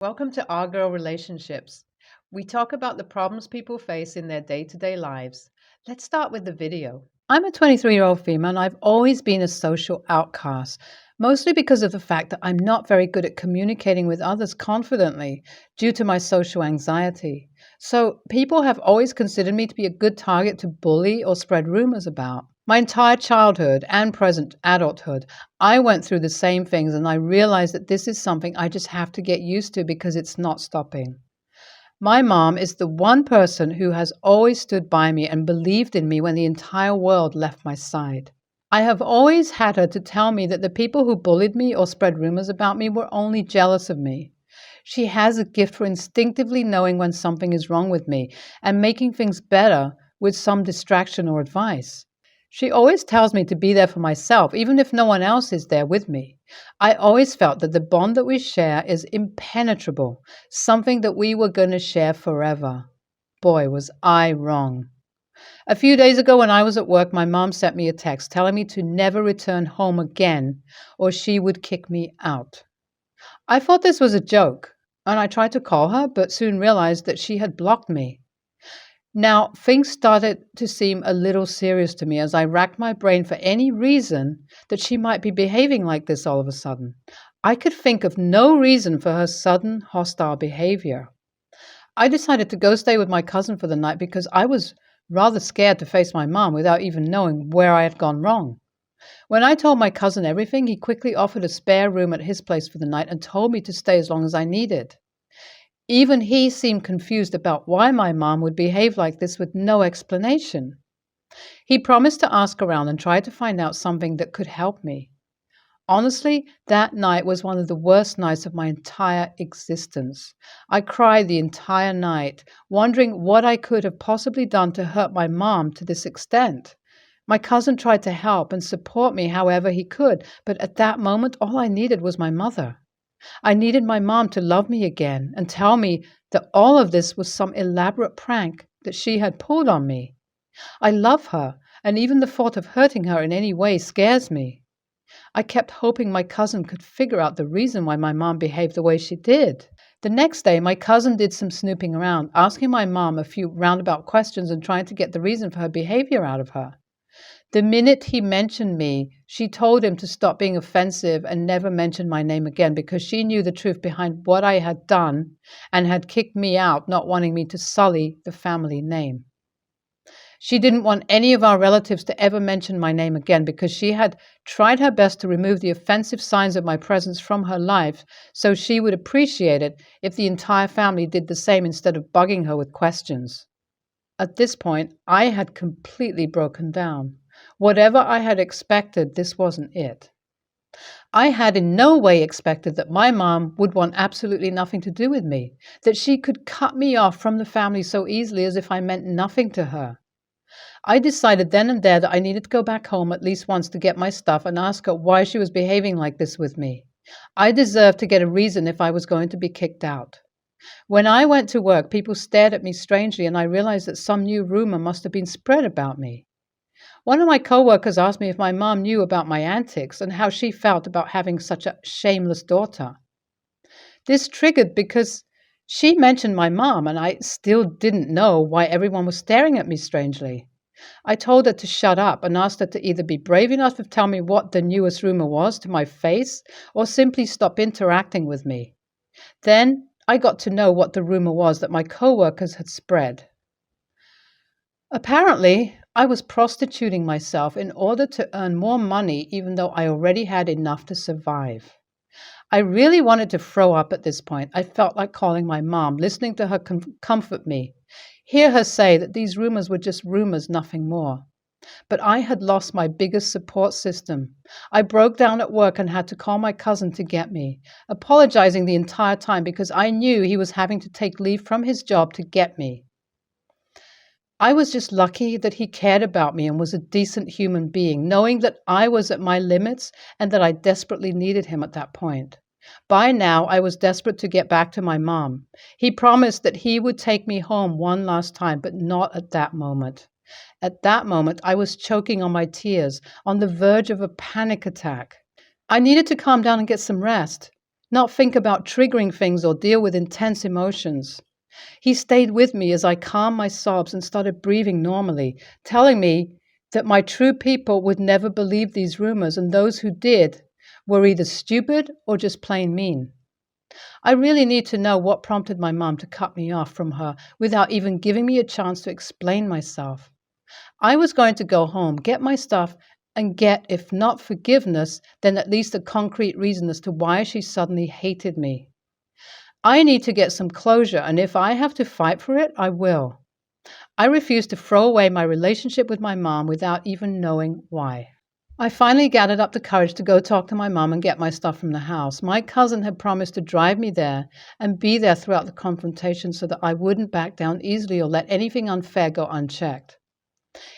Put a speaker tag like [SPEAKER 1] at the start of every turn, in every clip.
[SPEAKER 1] Welcome to Our Girl Relationships. We talk about the problems people face in their day to day lives. Let's start with the video. I'm a 23-year-old female and I've always been a social outcast, mostly because of the fact that I'm not very good at communicating with others confidently due to my social anxiety. So people have always considered me to be a good target to bully or spread rumors about. My entire childhood and present adulthood, I went through the same things and I realized that this is something I just have to get used to because it's not stopping. My mom is the one person who has always stood by me and believed in me when the entire world left my side. I have always had her to tell me that the people who bullied me or spread rumors about me were only jealous of me. She has a gift for instinctively knowing when something is wrong with me and making things better with some distraction or advice. She always tells me to be there for myself, even if no one else is there with me. I always felt that the bond that we share is impenetrable, something that we were going to share forever. Boy, was I wrong. A few days ago, when I was at work, my mom sent me a text telling me to never return home again or she would kick me out. I thought this was a joke, and I tried to call her, but soon realized that she had blocked me. Now, things started to seem a little serious to me as I racked my brain for any reason that she might be behaving like this all of a sudden. I could think of no reason for her sudden hostile behavior. I decided to go stay with my cousin for the night because I was rather scared to face my mom without even knowing where I had gone wrong. When I told my cousin everything, he quickly offered a spare room at his place for the night and told me to stay as long as I needed. Even he seemed confused about why my mom would behave like this with no explanation. He promised to ask around and try to find out something that could help me. Honestly, that night was one of the worst nights of my entire existence. I cried the entire night, wondering what I could have possibly done to hurt my mom to this extent. My cousin tried to help and support me however he could, but at that moment, all I needed was my mother. I needed my mom to love me again and tell me that all of this was some elaborate prank that she had pulled on me. I love her, and even the thought of hurting her in any way scares me. I kept hoping my cousin could figure out the reason why my mom behaved the way she did. The next day, my cousin did some snooping around, asking my mom a few roundabout questions and trying to get the reason for her behavior out of her. The minute he mentioned me, she told him to stop being offensive and never mention my name again because she knew the truth behind what I had done and had kicked me out, not wanting me to sully the family name. She didn't want any of our relatives to ever mention my name again because she had tried her best to remove the offensive signs of my presence from her life so she would appreciate it if the entire family did the same instead of bugging her with questions. At this point, I had completely broken down. Whatever I had expected, this wasn't it. I had in no way expected that my mom would want absolutely nothing to do with me, that she could cut me off from the family so easily as if I meant nothing to her. I decided then and there that I needed to go back home at least once to get my stuff and ask her why she was behaving like this with me. I deserved to get a reason if I was going to be kicked out. When I went to work, people stared at me strangely and I realized that some new rumor must have been spread about me. One of my coworkers asked me if my mom knew about my antics and how she felt about having such a shameless daughter. This triggered because she mentioned my mom and I still didn't know why everyone was staring at me strangely. I told her to shut up and asked her to either be brave enough to tell me what the newest rumor was to my face or simply stop interacting with me. Then I got to know what the rumor was that my coworkers had spread. Apparently, I was prostituting myself in order to earn more money even though I already had enough to survive. I really wanted to throw up at this point. I felt like calling my mom, listening to her comfort me, hear her say that these rumors were just rumors, nothing more. But I had lost my biggest support system. I broke down at work and had to call my cousin to get me, apologizing the entire time because I knew he was having to take leave from his job to get me. I was just lucky that he cared about me and was a decent human being, knowing that I was at my limits and that I desperately needed him at that point. By now, I was desperate to get back to my mom. He promised that he would take me home one last time, but not at that moment. At that moment, I was choking on my tears, on the verge of a panic attack. I needed to calm down and get some rest. not think about triggering things or deal with intense emotions. He stayed with me as I calmed my sobs and started breathing normally, telling me that my true people would never believe these rumors, and those who did were either stupid or just plain mean. I really need to know what prompted my mom to cut me off from her without even giving me a chance to explain myself. I was going to go home, get my stuff, and get, if not forgiveness, then at least a concrete reason as to why she suddenly hated me. I need to get some closure, and if I have to fight for it, I will. I refuse to throw away my relationship with my mom without even knowing why. I finally gathered up the courage to go talk to my mom and get my stuff from the house. My cousin had promised to drive me there and be there throughout the confrontation so that I wouldn't back down easily or let anything unfair go unchecked.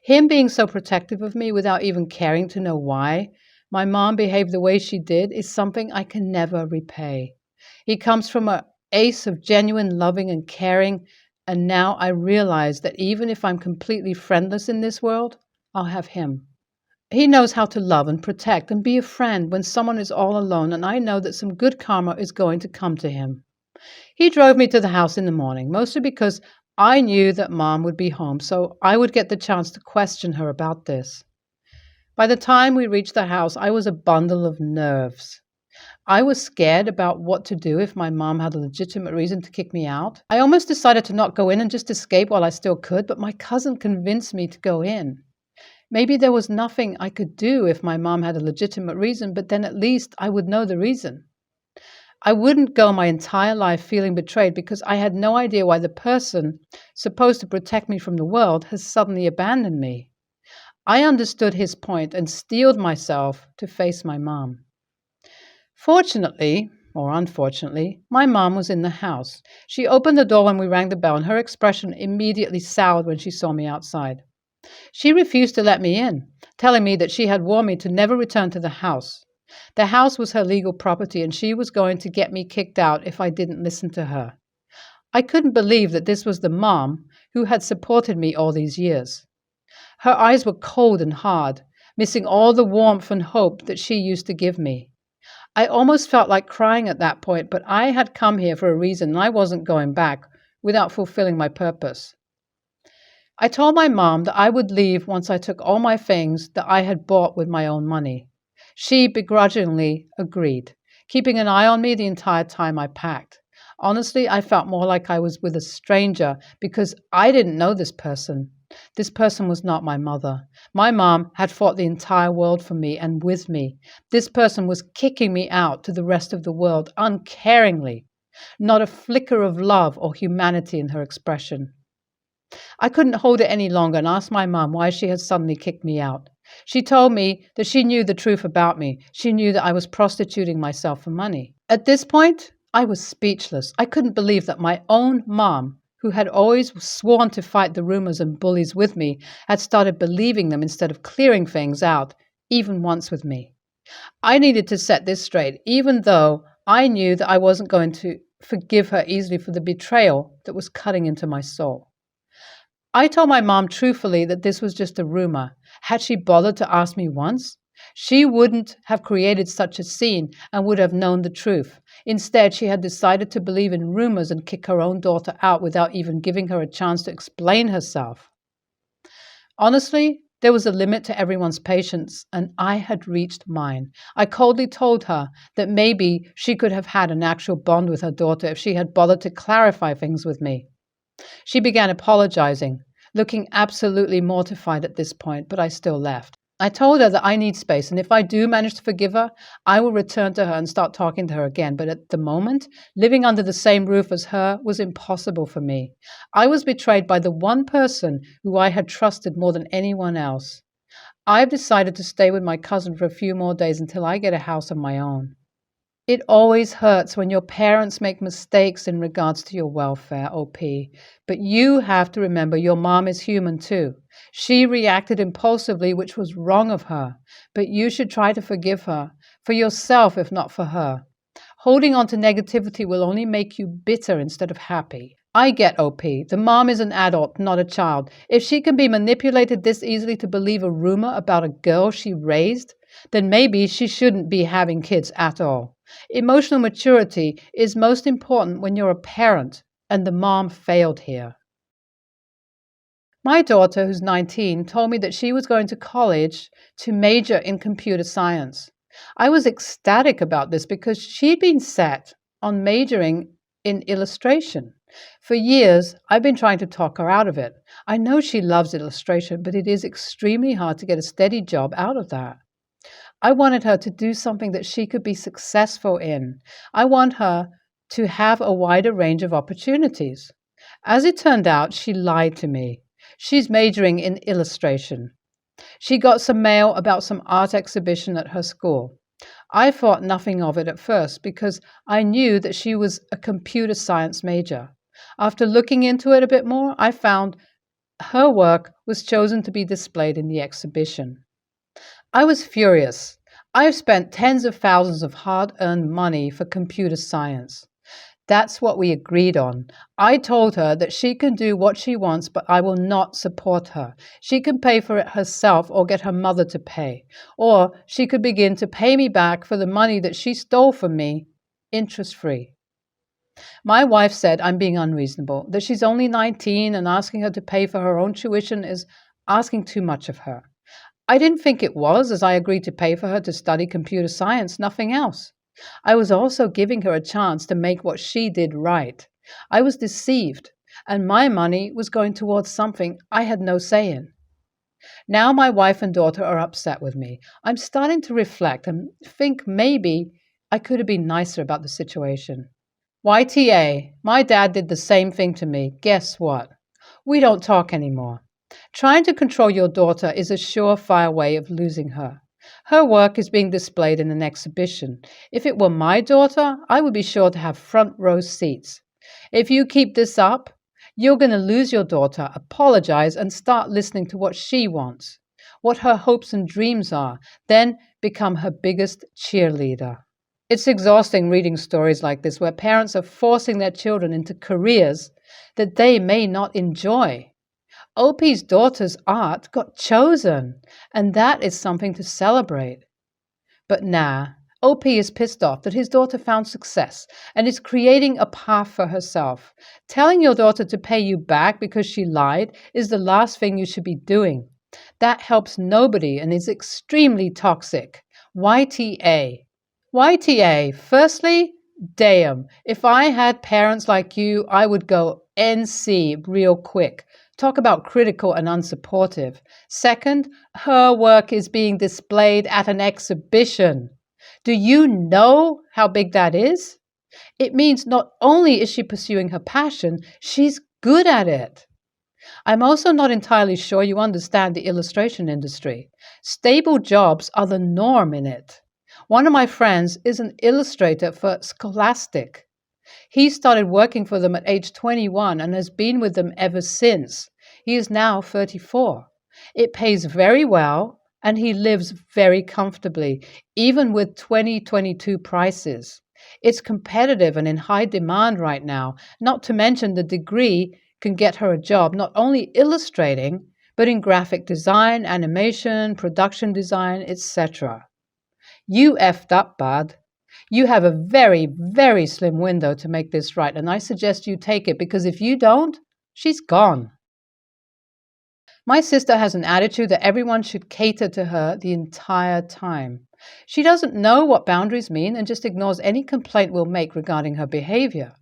[SPEAKER 1] Him being so protective of me without even caring to know why my mom behaved the way she did is something I can never repay. He comes from an ace of genuine loving and caring, and now I realize that even if I'm completely friendless in this world, I'll have him. He knows how to love and protect and be a friend when someone is all alone, and I know that some good karma is going to come to him. He drove me to the house in the morning, mostly because I knew that Mom would be home, so I would get the chance to question her about this. By the time we reached the house, I was a bundle of nerves. I was scared about what to do if my mom had a legitimate reason to kick me out. I almost decided to not go in and just escape while I still could, but my cousin convinced me to go in. Maybe there was nothing I could do if my mom had a legitimate reason, but then at least I would know the reason. I wouldn't go my entire life feeling betrayed because I had no idea why the person supposed to protect me from the world has suddenly abandoned me. I understood his point and steeled myself to face my mom. Fortunately, or unfortunately, my mom was in the house. She opened the door when we rang the bell, and her expression immediately soured when she saw me outside. She refused to let me in, telling me that she had warned me to never return to the house. The house was her legal property, and she was going to get me kicked out if I didn't listen to her. I couldn't believe that this was the mom who had supported me all these years. Her eyes were cold and hard, missing all the warmth and hope that she used to give me. I almost felt like crying at that point, but I had come here for a reason, and I wasn't going back without fulfilling my purpose. I told my mom that I would leave once I took all my things that I had bought with my own money. She begrudgingly agreed, keeping an eye on me the entire time I packed. Honestly, I felt more like I was with a stranger because I didn't know this person. This person was not my mother. My mom had fought the entire world for me and with me. This person was kicking me out to the rest of the world uncaringly, not a flicker of love or humanity in her expression. I couldn't hold it any longer and asked my mom why she had suddenly kicked me out. She told me that she knew the truth about me. She knew that I was prostituting myself for money. At this point, I was speechless. I couldn't believe that my own mom, who had always sworn to fight the rumors and bullies with me, had started believing them instead of clearing things out, even once with me. I needed to set this straight, even though I knew that I wasn't going to forgive her easily for the betrayal that was cutting into my soul. I told my mom truthfully that this was just a rumor. Had she bothered to ask me once, she wouldn't have created such a scene and would have known the truth. Instead, she had decided to believe in rumors and kick her own daughter out without even giving her a chance to explain herself. Honestly, there was a limit to everyone's patience, and I had reached mine. I coldly told her that maybe she could have had an actual bond with her daughter if she had bothered to clarify things with me. She began apologizing, looking absolutely mortified at this point, but I still left. I told her that I need space, and if I do manage to forgive her, I will return to her and start talking to her again. But at the moment, living under the same roof as her was impossible for me. I was betrayed by the one person who I had trusted more than anyone else. I've decided to stay with my cousin for a few more days until I get a house of my own. It always hurts when your parents make mistakes in regards to your welfare, OP. But you have to remember your mom is human too. She reacted impulsively, which was wrong of her. But you should try to forgive her, for yourself if not for her. Holding on to negativity will only make you bitter instead of happy. I get OP. The mom is an adult, not a child. If she can be manipulated this easily to believe a rumor about a girl she raised, then maybe she shouldn't be having kids at all. Emotional maturity is most important when you're a parent, and the mom failed here. My daughter, who's 19, told me that she was going to college to major in computer science. I was ecstatic about this because she'd been set on majoring in illustration. For years, I've been trying to talk her out of it. I know she loves illustration, but it is extremely hard to get a steady job out of that. I wanted her to do something that she could be successful in. I want her to have a wider range of opportunities. As it turned out, she lied to me. She's majoring in illustration. She got some mail about some art exhibition at her school. I thought nothing of it at first because I knew that she was a computer science major. After looking into it a bit more, I found her work was chosen to be displayed in the exhibition. I was furious. I've spent tens of thousands of hard-earned money for computer science. That's what we agreed on. I told her that she can do what she wants, but I will not support her. She can pay for it herself or get her mother to pay. Or she could begin to pay me back for the money that she stole from me, interest-free. My wife said I'm being unreasonable, that she's only 19 and asking her to pay for her own tuition is asking too much of her. I didn't think it was, as I agreed to pay for her to study computer science, nothing else. I was also giving her a chance to make what she did right. I was deceived, and my money was going towards something I had no say in. Now my wife and daughter are upset with me. I'm starting to reflect and think maybe I could have been nicer about the situation. YTA, my dad did the same thing to me. Guess what? We don't talk anymore. Trying to control your daughter is a surefire way of losing her. Her work is being displayed in an exhibition. If it were my daughter, I would be sure to have front row seats. If you keep this up, you're going to lose your daughter, apologize, and start listening to what she wants, what her hopes and dreams are, then become her biggest cheerleader. It's exhausting reading stories like this where parents are forcing their children into careers that they may not enjoy. OP's daughter's art got chosen, and that is something to celebrate. But nah, OP is pissed off that his daughter found success and is creating a path for herself. Telling your daughter to pay you back because she lied is the last thing you should be doing. That helps nobody and is extremely toxic. YTA. YTA, firstly, damn, if I had parents like you, I would go NC real quick. Talk about critical and unsupportive. Second, her work is being displayed at an exhibition. Do you know how big that is? It means not only is she pursuing her passion, she's good at it. I'm also not entirely sure you understand the illustration industry. Stable jobs are the norm in it. One of my friends is an illustrator for Scholastic. He started working for them at age 21 and has been with them ever since. He is now 34. It pays very well, and he lives very comfortably, even with 2022 prices. It's competitive and in high demand right now, not to mention the degree can get her a job not only illustrating, but in graphic design, animation, production design, etc. You effed up, bud. You have a very, very slim window to make this right, and I suggest you take it because if you don't, she's gone. My sister has an attitude that everyone should cater to her the entire time. She doesn't know what boundaries mean and just ignores any complaint we'll make regarding her behavior.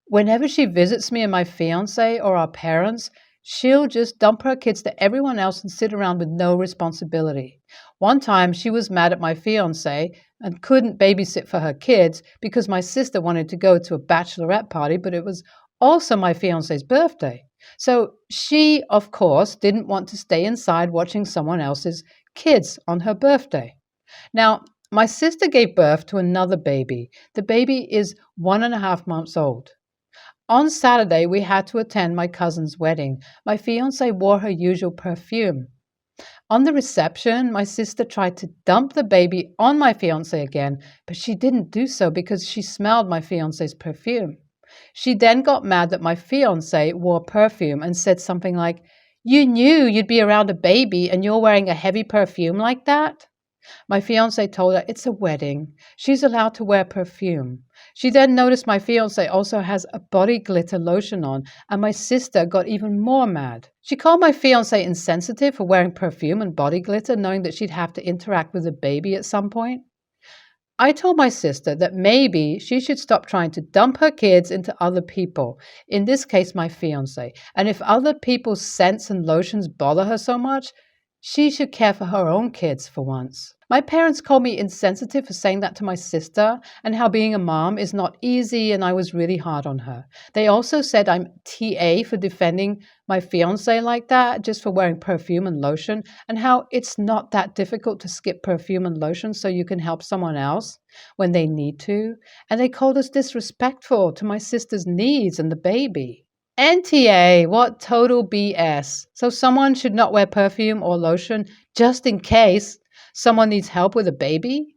[SPEAKER 1] Whenever she visits me and my fiancé or our parents, she'll just dump her kids to everyone else and sit around with no responsibility. One time she was mad at my fiancé and couldn't babysit for her kids because my sister wanted to go to a bachelorette party, but it was also my fiancé's birthday. So she, of course, didn't want to stay inside watching someone else's kids on her birthday. Now, my sister gave birth to another baby. The baby is 1.5 months old. On Saturday, we had to attend my cousin's wedding. My fiancé wore her usual perfume. On the reception, my sister tried to dump the baby on my fiancé again, but she didn't do so because she smelled my fiancé's perfume. She then got mad that my fiancé wore perfume and said something like, "You knew you'd be around a baby and you're wearing a heavy perfume like that?" My fiance told her it's a wedding. She's allowed to wear perfume. She then noticed my fiance also has a body glitter lotion on, and my sister got even more mad. She called my fiance insensitive for wearing perfume and body glitter, knowing that she'd have to interact with a baby at some point. I told my sister that maybe she should stop trying to dump her kids into other people, in this case, my fiance. And if other people's scents and lotions bother her so much, she should care for her own kids for once. My parents called me insensitive for saying that to my sister and how being a mom is not easy, and I was really hard on her. They also said I'm TA for defending my fiance like that, just for wearing perfume and lotion, and how it's not that difficult to skip perfume and lotion so you can help someone else when they need to. And they called us disrespectful to my sister's needs and the baby. NTA, what total BS. So someone should not wear perfume or lotion just in case someone needs help with a baby?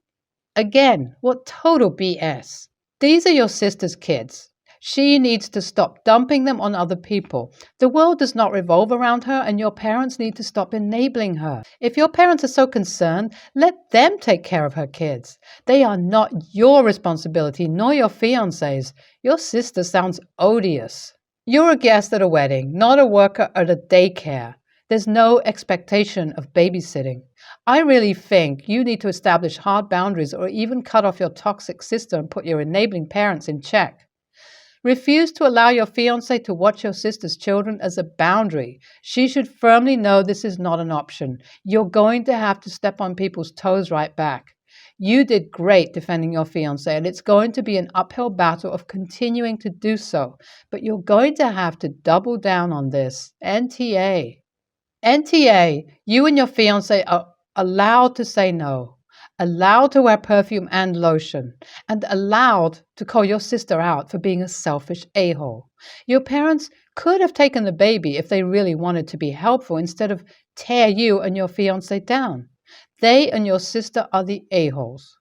[SPEAKER 1] Again, what total BS. These are your sister's kids. She needs to stop dumping them on other people. The world does not revolve around her, and your parents need to stop enabling her. If your parents are so concerned, let them take care of her kids. They are not your responsibility, nor your fiance's. Your sister sounds odious. You're a guest at a wedding, not a worker at a daycare. There's no expectation of babysitting. I really think you need to establish hard boundaries or even cut off your toxic sister and put your enabling parents in check. Refuse to allow your fiancé to watch your sister's children as a boundary. She should firmly know this is not an option. You're going to have to step on people's toes right back. You did great defending your fiancé, and it's going to be an uphill battle of continuing to do so. But you're going to have to double down on this. NTA. NTA, you and your fiancé are allowed to say no, allowed to wear perfume and lotion, and allowed to call your sister out for being a selfish a-hole. Your parents could have taken the baby if they really wanted to be helpful instead of tear you and your fiancé down. They and your sister are the a-holes.